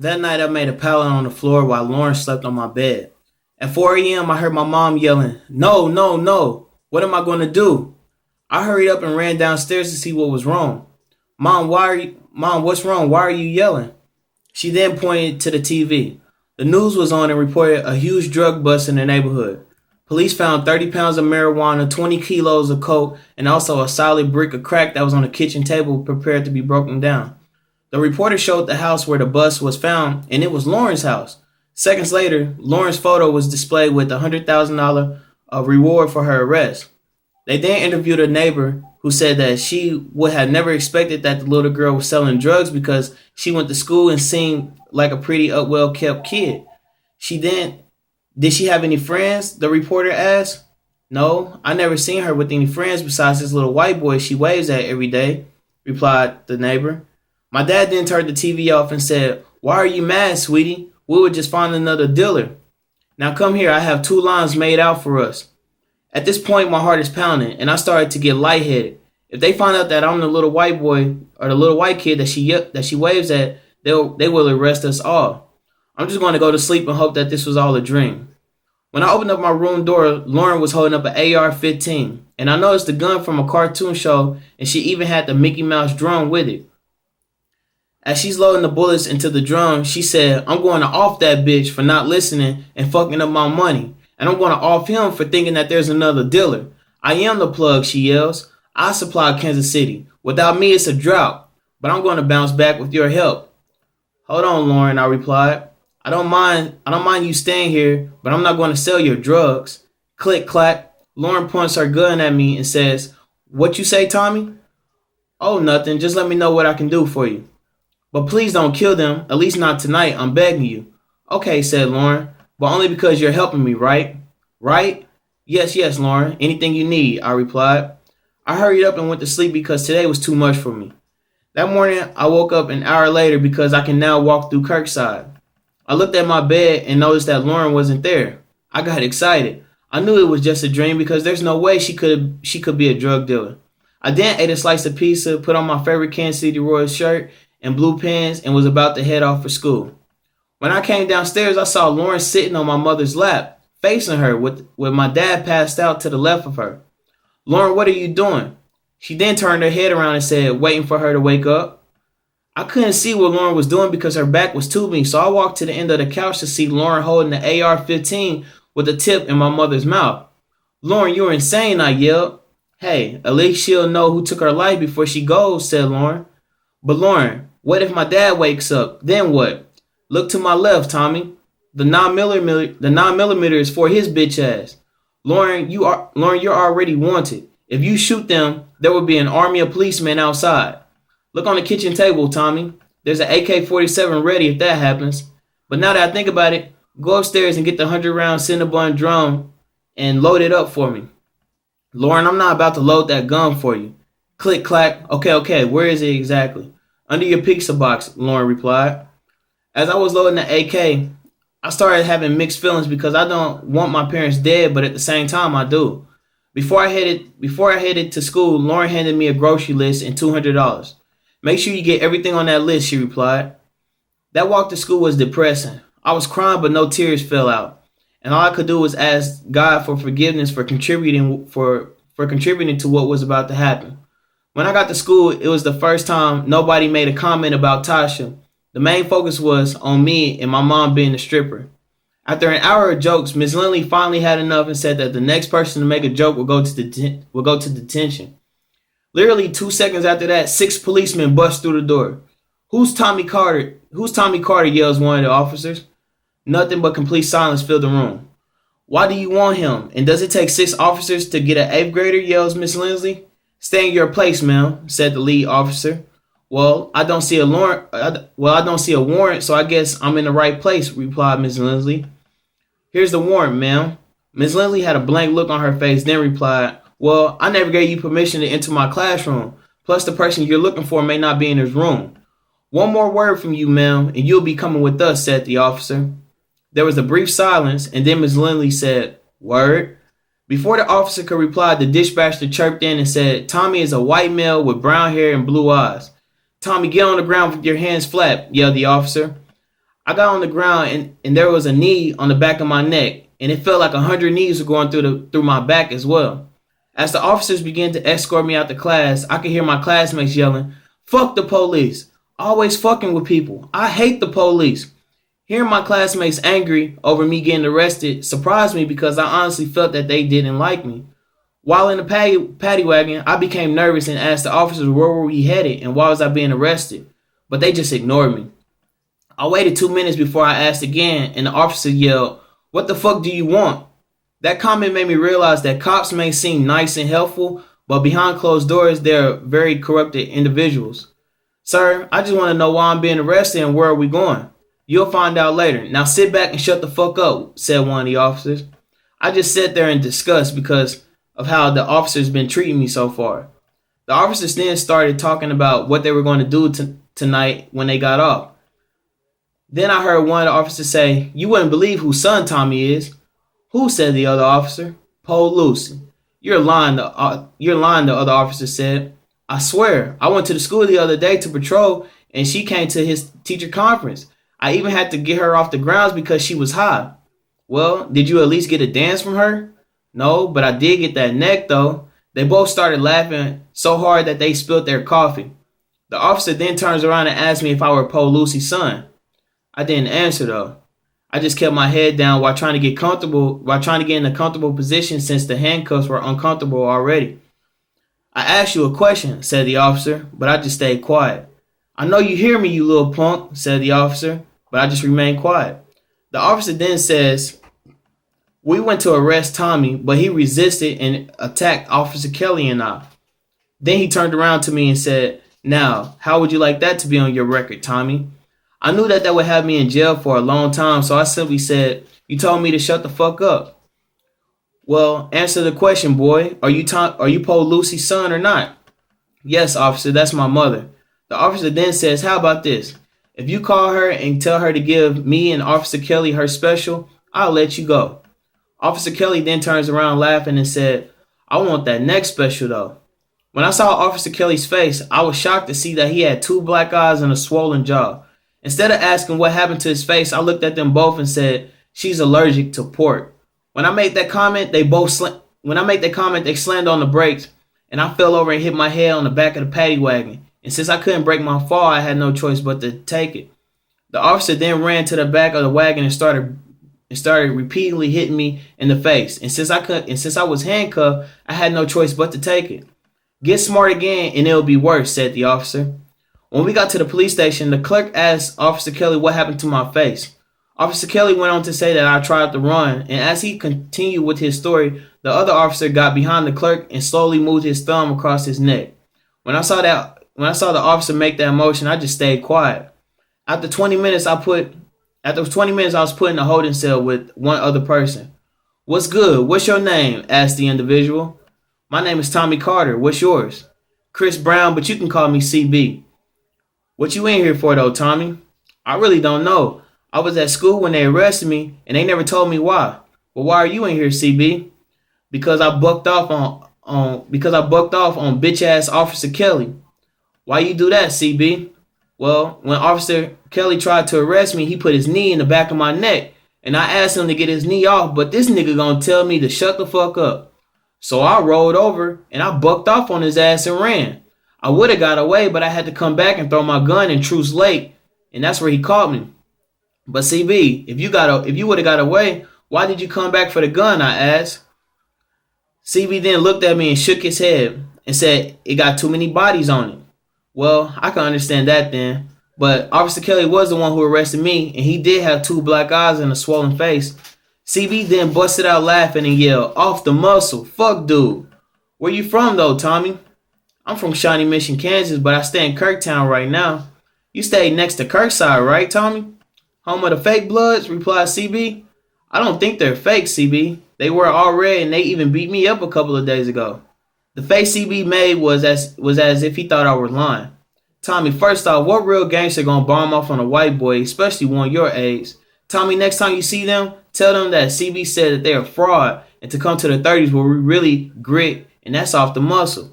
That night I made a pallet on the floor while Lauren slept on my bed. At 4 a.m. I heard my mom yelling, "No, no, no. What am I going to do?" I hurried up and ran downstairs to see what was wrong. Mom, what's wrong? Why are you yelling?" She then pointed to the TV. The news was on and reported a huge drug bust in the neighborhood. Police found 30 pounds of marijuana, 20 kilos of coke, and also a solid brick of crack that was on the kitchen table prepared to be broken down. The reporter showed the house where the bus was found, and it was Lauren's house. Seconds later, Lauren's photo was displayed with a $100,000 reward for her arrest. They then interviewed a neighbor who said that she would have never expected that the little girl was selling drugs because she went to school and seemed like a pretty well kept kid. Did she have any friends? The reporter asked. "No, I never seen her with any friends besides this little white boy she waves at every day," replied the neighbor. My dad then turned the TV off and said, "Why are you mad, sweetie? We would just find another dealer. Now come here, I have two lines made out for us." At this point, my heart is pounding, and I started to get lightheaded. If they find out that I'm the little white boy or the little white kid that she waves at, they will arrest us all. I'm just going to go to sleep and hope that this was all a dream. When I opened up my room door, Lauren was holding up an AR-15, and I noticed the gun from a cartoon show, and she even had the Mickey Mouse drum with it. As she's loading the bullets into the drum, she said, "I'm going to off that bitch for not listening and fucking up my money. And I'm going to off him for thinking that there's another dealer. I am the plug," she yells. "I supply Kansas City. Without me, it's a drought. But I'm going to bounce back with your help." "Hold on, Lauren," I replied. I don't mind you staying here, but I'm not going to sell your drugs." Click, clack. Lauren points her gun at me and says, "What you say, Tommy?" "Oh, nothing. Just let me know what I can do for you." "But please don't kill them, at least not tonight, I'm begging you." "Okay," said Lauren, "but only because you're helping me, right?" "Right?" Yes, Lauren. Anything you need," I replied. I hurried up and went to sleep because today was too much for me. That morning, I woke up an hour later because I can now walk through Kirkside. I looked at my bed and noticed that Lauren wasn't there. I got excited. I knew it was just a dream because there's no way she could be a drug dealer. I then ate a slice of pizza, put on my favorite Kansas City Royals shirt and blue pants, and was about to head off for school. When I came downstairs, I saw Lauren sitting on my mother's lap, facing her with my dad passed out to the left of her. "Lauren, what are you doing?" She then turned her head around and said, waiting for her to wake up. I couldn't see what Lauren was doing because her back was to me, so I walked to the end of the couch to see Lauren holding the AR-15 with the tip in my mother's mouth. "Lauren, you're insane," I yelled. "Hey, at least she'll know who took her life before she goes," said Lauren. "But Lauren, what if my dad wakes up? Then what?" "Look to my left, Tommy. The 9mm is for his bitch ass. Lauren, you're already wanted. If you shoot them, there will be an army of policemen outside. Look on the kitchen table, Tommy. There's an AK-47 ready if that happens. But now that I think about it, go upstairs and get the 100-round Cinnabon drum and load it up for me." "Lauren, I'm not about to load that gun for you." Click, clack. Okay, where is it exactly?" "Under your pizza box," Lauren replied. As I was loading the AK, I started having mixed feelings because I don't want my parents dead, but at the same time I do. Before I headed to school, Lauren handed me a grocery list and $200. "Make sure you get everything on that list," she replied. That walk to school was depressing. I was crying, but no tears fell out. And all I could do was ask God for forgiveness for contributing to what was about to happen. When I got to school, it was the first time nobody made a comment about Tasha. The main focus was on me and my mom being the stripper. After an hour of jokes, Ms. Lindley finally had enough and said that the next person to make a joke will go to detention. Literally 2 seconds after that, 6 policemen bust through the door. Who's Tommy Carter?" Yells one of the officers. Nothing but complete silence filled the room. "Why do you want him? And does it take 6 officers to get an 8th grader?" yells Miss Lindley. "Stay in your place, ma'am," said the lead officer. Well, I don't see a warrant, so I guess I'm in the right place," replied Miss Lindley. "Here's the warrant, ma'am." Miss Lindley had a blank look on her face, then replied, "Well, I never gave you permission to enter my classroom. Plus, the person you're looking for may not be in his room." "One more word from you, ma'am, and you'll be coming with us," said the officer. There was a brief silence, and then Miss Lindley said, "Word?" Before the officer could reply, the dispatcher chirped in and said, "Tommy is a white male with brown hair and blue eyes." "Tommy, get on the ground with your hands flat," yelled the officer. I got on the ground and there was a knee on the back of my neck, and it felt like 100 knees were going through my back as well. As the officers began to escort me out the class, I could hear my classmates yelling, "Fuck the police. Always fucking with people. I hate the police." Hearing my classmates angry over me getting arrested surprised me because I honestly felt that they didn't like me. While in the paddy wagon, I became nervous and asked the officers where were we headed and why was I being arrested. But they just ignored me. I waited 2 minutes before I asked again, and the officer yelled, "What the fuck do you want?" That comment made me realize that cops may seem nice and helpful, but behind closed doors, they're very corrupted individuals. "Sir, I just want to know why I'm being arrested and where are we going?" "You'll find out later. Now sit back and shut the fuck up," said one of the officers. I just sat there in disgust because of how the officers been treating me so far. The officers then started talking about what they were going to do tonight when they got off. Then I heard one of the officers say, "You wouldn't believe whose son Tommy is." "Who?" said the other officer. "Po Lucy." You're lying," the other officer said. "I swear, I went to the school the other day to patrol and she came to his teacher conference. I even had to get her off the grounds because she was high." "Well, did you at least get a dance from her?" "No, but I did get that neck though." They both started laughing so hard that they spilled their coffee. The officer then turns around and asks me if I were Po Lucy's son. I didn't answer though. I just kept my head down while trying to get in a comfortable position since the handcuffs were uncomfortable already. "I asked you a question," said the officer, but I just stayed quiet. "I know you hear me, you little punk," said the officer, but I just remained quiet. The officer then says, "We went to arrest Tommy, but he resisted and attacked Officer Kelly and I." Then he turned around to me and said, "Now, how would you like that to be on your record, Tommy?" I knew that would have me in jail for a long time, so I simply said, "You told me to shut the fuck up." "Well, answer the question, boy. Are you Po Lucy's son or not?" "Yes, officer, that's my mother." The officer then says, "How about this? If you call her and tell her to give me and Officer Kelly her special, I'll let you go." Officer Kelly then turns around laughing and said, "I want that next special though." When I saw Officer Kelly's face, I was shocked to see that he had 2 black eyes and a swollen jaw. Instead of asking what happened to his face, I looked at them both and said, "She's allergic to pork." When I made that comment, they slammed on the brakes, and I fell over and hit my head on the back of the paddy wagon. And since I couldn't break my fall, I had no choice but to take it. The officer then ran to the back of the wagon and started repeatedly hitting me in the face. And since I was handcuffed, I had no choice but to take it. "Get smart again, and it'll be worse," said the officer. When we got to the police station, the clerk asked Officer Kelly what happened to my face. Officer Kelly went on to say that I tried to run, and as he continued with his story, the other officer got behind the clerk and slowly moved his thumb across his neck. When I saw the officer make that motion, I just stayed quiet. After 20 minutes, I was put in a holding cell with one other person. "What's good? What's your name?" asked the individual. "My name is Tommy Carter. What's yours?" "Chris Brown, but you can call me CB." "What you in here for though, Tommy?" "I really don't know. I was at school when they arrested me, and they never told me why." "Well, why are you in here, CB?" Because I bucked off on bitch ass Officer Kelly." "Why you do that, CB?" "Well, when Officer Kelly tried to arrest me, he put his knee in the back of my neck, and I asked him to get his knee off, but this nigga gonna tell me to shut the fuck up. So I rolled over and I bucked off on his ass and ran. I would have got away, but I had to come back and throw my gun in Truce Lake, and that's where he caught me." "But CB, if you would have got away, why did you come back for the gun?" I asked. CB then looked at me and shook his head and said, "It got too many bodies on it." Well, I can understand that then. But Officer Kelly was the one who arrested me, and he did have 2 black eyes and a swollen face. CB then busted out laughing and yelled, "Off the muscle, fuck dude." "Where you from though, Tommy?" "I'm from Shawnee Mission, Kansas, but I stay in Kirktown right now." "You stay next to Kirkside, right, Tommy?" "Home of the fake bloods," replied CB. "I don't think they're fake, CB. They were all red and they even beat me up a couple of days ago." The face CB made was as if he thought I was lying. "Tommy, first off, what real gangster gonna bomb off on a white boy, especially one your age? Tommy, next time you see them, tell them that CB said that they're a fraud and to come to the 30s where we really grit, and that's off the muscle."